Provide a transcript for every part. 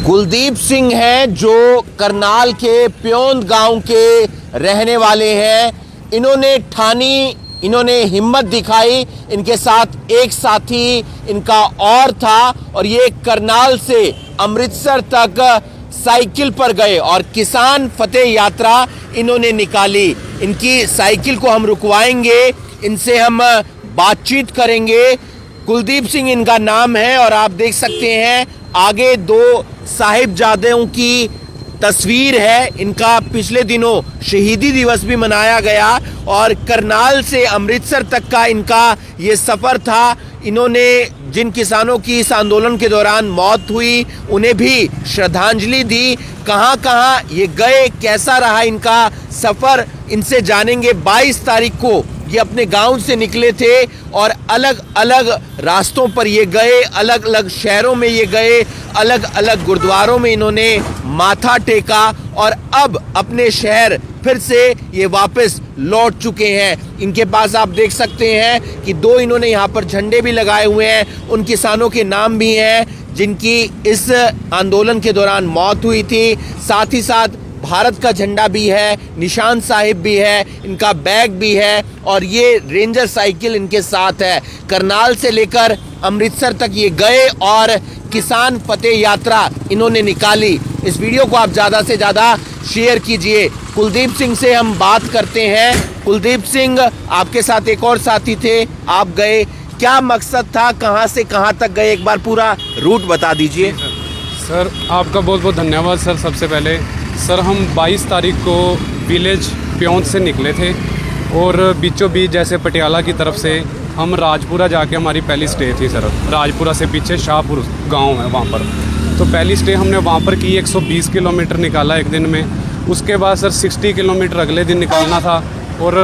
कुलदीप सिंह हैं जो करनाल के प्योंद गांव के रहने वाले हैं। इन्होंने हिम्मत दिखाई। इनके साथ एक साथी इनका और था और ये करनाल से अमृतसर तक साइकिल पर गए और किसान फतेह यात्रा इन्होंने निकाली। इनकी साइकिल को हम रुकवाएंगे, इनसे हम बातचीत करेंगे। कुलदीप सिंह इनका नाम है और आप देख सकते हैं आगे दो साहिबजादों की तस्वीर है। इनका पिछले दिनों शहीदी दिवस भी मनाया गया और करनाल से अमृतसर तक का इनका ये सफ़र था। इन्होंने जिन किसानों की इस आंदोलन के दौरान मौत हुई उन्हें भी श्रद्धांजलि दी। कहाँ कहाँ ये गए, कैसा रहा इनका सफ़र, इनसे जानेंगे। 22 तारीख को ये अपने गांव से निकले थे और अलग अलग रास्तों पर ये गए, अलग अलग शहरों में ये गए, अलग अलग गुरुद्वारों में इन्होंने माथा टेका और अब अपने शहर फिर से ये वापस लौट चुके हैं। इनके पास आप देख सकते हैं कि दो इन्होंने यहाँ पर झंडे भी लगाए हुए हैं। उन किसानों के नाम भी हैं जिनकी इस आंदोलन के दौरान मौत हुई थी। साथ ही साथ भारत का झंडा भी है, निशान साहिब भी है, इनका बैग भी है और ये रेंजर साइकिल इनके साथ है। करनाल से लेकर अमृतसर तक ये गए और किसान फतेह यात्रा इन्होंने निकाली। इस वीडियो को आप ज़्यादा से ज़्यादा शेयर कीजिए। कुलदीप सिंह से हम बात करते हैं। कुलदीप सिंह, आपके साथ एक और साथी थे, आप गए, क्या मकसद था, कहाँ से कहाँ तक गए, एक बार पूरा रूट बता दीजिए। सर आपका बहुत बहुत धन्यवाद सर। सबसे पहले सर हम 22 तारीख को विलेज प्योंद से निकले थे और बीचों बीच जैसे पटियाला की तरफ से हम राजपुरा जाके हमारी पहली स्टे थी सर। राजपुरा से पीछे शाहपुर गांव है, वहाँ पर तो पहली स्टे हमने वहाँ पर की। 120 किलोमीटर निकाला एक दिन में। उसके बाद सर 60 किलोमीटर अगले दिन निकालना था और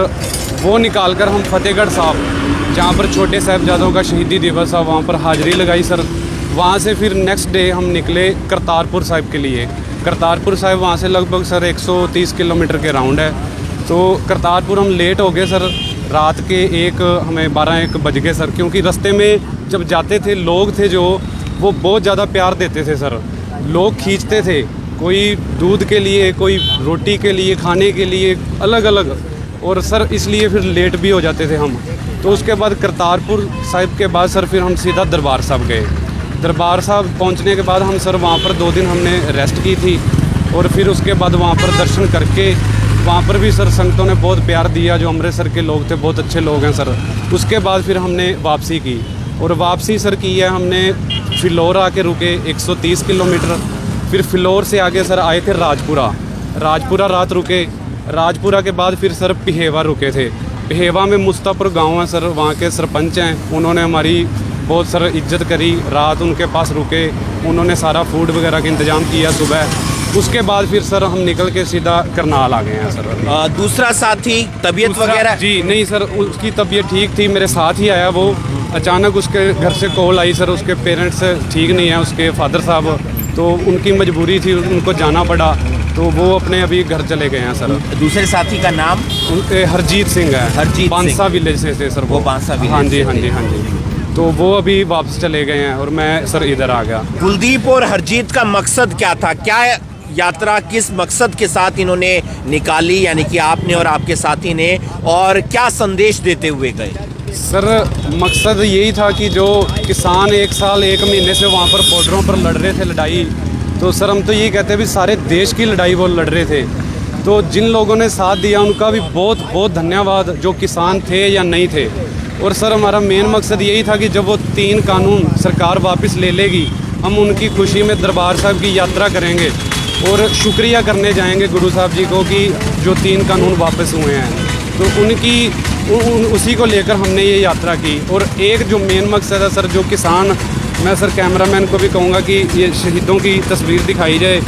वो निकाल कर हम फतेहगढ़ साहब, जहाँ पर छोटे साहिबजादों का शहीदी दिवस था, वहाँ पर हाज़िरी लगाई सर। वहाँ से फिर नेक्स्ट डे हम निकले करतारपुर साहिब के लिए। करतारपुर साहिब वहाँ से लगभग सर 130 किलोमीटर के राउंड है। तो करतारपुर हम लेट हो गए सर, रात के हमें 12-1 बज गए सर, क्योंकि रास्ते में जब जाते थे लोग थे जो वो बहुत ज़्यादा प्यार देते थे सर। लोग खींचते थे, कोई दूध के लिए, कोई रोटी के लिए, खाने के लिए, अलग अलग। और सर इसलिए फिर लेट भी हो जाते थे हम। तो उसके बाद करतारपुर साहिब के बाद सर फिर हम सीधा दरबार साहब गए। दरबार साहब पहुंचने के बाद हम सर वहाँ पर 2 दिन हमने रेस्ट की थी और फिर उसके बाद वहाँ पर दर्शन करके वहाँ पर भी सर संगतों ने बहुत प्यार दिया। जो अमृतसर के लोग थे, बहुत अच्छे लोग हैं सर। उसके बाद फिर हमने वापसी की और वापसी सर की है हमने फिलौर आके रुके 130 किलोमीटर। फिर फिलौर से आगे सर आए थे राजपुरा रात रुके। राजपुरा के बाद फिर सर पिहेवा रुके थे। पिहेवा में मुस्तापुर गाँव है सर, वहाँ के सरपंच हैं, उन्होंने हमारी बहुत सर इज्जत करी। रात उनके पास रुके, उन्होंने सारा फूड वगैरह का इंतज़ाम किया सुबह। उसके बाद फिर सर हम निकल के सीधा करनाल आ गए हैं सर। दूसरा साथी तबीयत वगैरह? जी नहीं सर, उसकी तबीयत ठीक थी, मेरे साथ ही आया वो। अचानक उसके घर से कॉल आई सर, उसके पेरेंट्स ठीक नहीं हैं, उसके फादर साहब, तो उनकी मजबूरी थी, उनको जाना पड़ा, तो वो अपने अभी घर चले गए हैं सर। दूसरे साथी का नाम? हरजीत सिंह है। हरजीत बांसा विलेज से थे सर वो। बांसा विलेज? हाँ जी हाँ जी हाँ जी। तो वो अभी वापस चले गए हैं और मैं सर इधर आ गया। कुलदीप और हरजीत का मकसद क्या था? क्या यात्रा किस मकसद के साथ इन्होंने निकाली, यानी कि आपने और आपके साथी ने, और क्या संदेश देते हुए गए? सर मकसद यही था कि जो किसान 1 साल 1 महीने से वहाँ पर बॉर्डरों पर लड़ रहे थे लड़ाई, तो सर हम तो यही कहते हैं भी सारे देश की लड़ाई वो लड़ रहे थे। तो जिन लोगों ने साथ दिया उनका भी बहुत बहुत धन्यवाद, जो किसान थे या नहीं थे। और सर हमारा मेन मकसद यही था कि जब वो 3 कानून सरकार वापस ले लेगी, हम उनकी खुशी में दरबार साहब की यात्रा करेंगे और शुक्रिया करने जाएंगे गुरु साहब जी को कि जो 3 कानून वापस हुए हैं। तो उसी को लेकर हमने ये यात्रा की। और एक जो मेन मकसद है सर, जो किसान, मैं सर कैमरामैन को भी कहूँगा कि ये शहीदों की तस्वीर दिखाई जाए।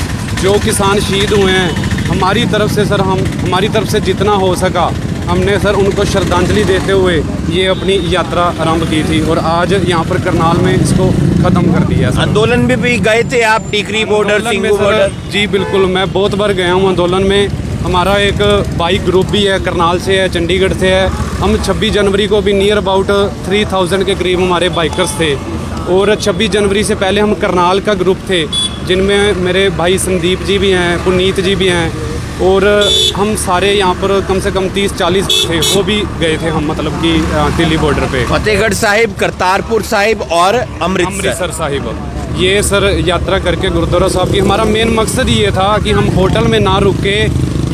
जो किसान शहीद हुए हैं, हमारी तरफ से सर हमारी तरफ से जितना हो सका हमने सर उनको श्रद्धांजलि देते हुए ये अपनी यात्रा आरंभ की थी और आज यहाँ पर करनाल में इसको ख़त्म कर दिया। आंदोलन में भी गए थे आप? टिकरी बॉर्डर, सिंगू बॉर्डर? जी बिल्कुल, मैं बहुत बार गया हूँ आंदोलन में। हमारा एक बाइक ग्रुप भी है, करनाल से है, चंडीगढ़ से है। हम 26 जनवरी को भी नियर अबाउट 3000 के करीब हमारे बाइकर्स थे और 26 जनवरी से पहले हम करनाल का ग्रुप थे, जिनमें मेरे भाई संदीप जी भी हैं, पुनीत जी भी हैं, और हम सारे यहाँ पर कम से कम 30-40 थे, वो भी गए थे हम, मतलब कि दिल्ली बॉर्डर पे। फतेहगढ़ साहिब, करतारपुर साहिब और अमृतसर साहिब, ये सर यात्रा करके गुरुद्वारा साहब की हमारा मेन मकसद ये था कि हम होटल में ना रुके,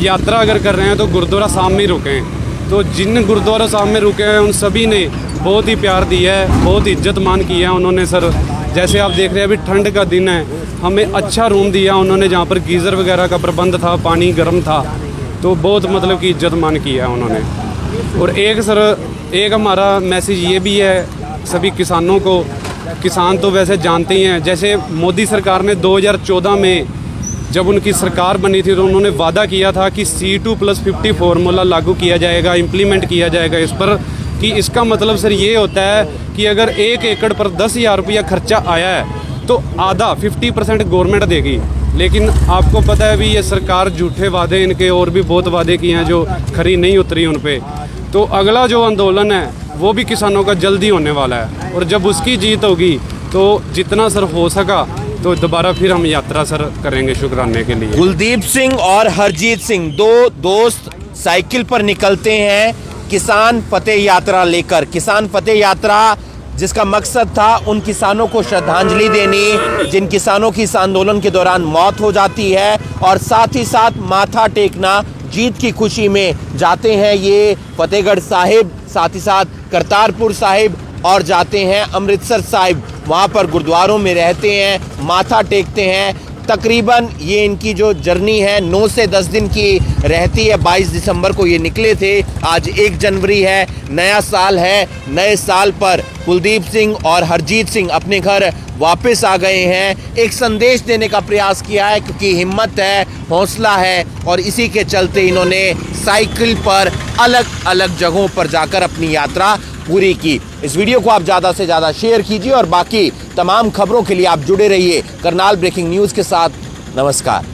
यात्रा अगर कर रहे हैं तो गुरुद्वारा साहब में ही रुकें। तो जिन गुरुद्वारा साहब में रुके हैं उन सभी ने बहुत ही प्यार दिया है, बहुत इज्जत मान की है उन्होंने सर। जैसे आप देख रहे हैं अभी ठंड का दिन है, हमें अच्छा रूम दिया उन्होंने, जहाँ पर गीज़र वगैरह का प्रबंध था, पानी गर्म था, तो बहुत मतलब कि इज्जत मान की है उन्होंने। और एक सर, एक हमारा मैसेज ये भी है सभी किसानों को, किसान तो वैसे जानते ही हैं, जैसे मोदी सरकार ने 2014 में जब उनकी सरकार बनी थी तो उन्होंने वादा किया था कि C2+50 फार्मूला लागू किया जाएगा, इम्प्लीमेंट किया जाएगा इस पर, कि इसका मतलब सर ये होता है कि अगर 1 एकड़ पर 10,000 रुपया खर्चा आया है तो आधा 50% गवर्नमेंट देगी। लेकिन आपको पता है अभी ये सरकार झूठे वादे, इनके और भी बहुत वादे किए हैं जो खरी नहीं उतरी उन पे। तो अगला जो आंदोलन है वो भी किसानों का जल्दी होने वाला है, और जब उसकी जीत होगी तो जितना सर हो सका तो दोबारा फिर हम यात्रा सर करेंगे शुक्राने के लिए। कुलदीप सिंह और हरजीत सिंह, दो दोस्त साइकिल पर निकलते हैं किसान फतेह यात्रा लेकर। किसान फतेह यात्रा जिसका मकसद था उन किसानों को श्रद्धांजलि देनी जिन किसानों की इस आंदोलन के दौरान मौत हो जाती है, और साथ ही साथ माथा टेकना, जीत की खुशी में जाते हैं ये फतेहगढ़ साहिब, साथ ही साथ करतारपुर साहिब, और जाते हैं अमृतसर साहिब। वहाँ पर गुरुद्वारों में रहते हैं, माथा टेकते हैं। तकरीबन ये इनकी जो जर्नी है 9 से 10 दिन की रहती है। 22 दिसंबर को ये निकले थे, आज 1 जनवरी है, नया साल है। नए साल पर कुलदीप सिंह और हरजीत सिंह अपने घर वापस आ गए हैं। एक संदेश देने का प्रयास किया है क्योंकि हिम्मत है, हौसला है, और इसी के चलते इन्होंने साइकिल पर अलग अलग जगहों पर जाकर अपनी यात्रा पूरी की। इस वीडियो को आप ज़्यादा से ज़्यादा शेयर कीजिए और बाकी तमाम खबरों के लिए आप जुड़े रहिए करनाल ब्रेकिंग न्यूज़ के साथ। नमस्कार।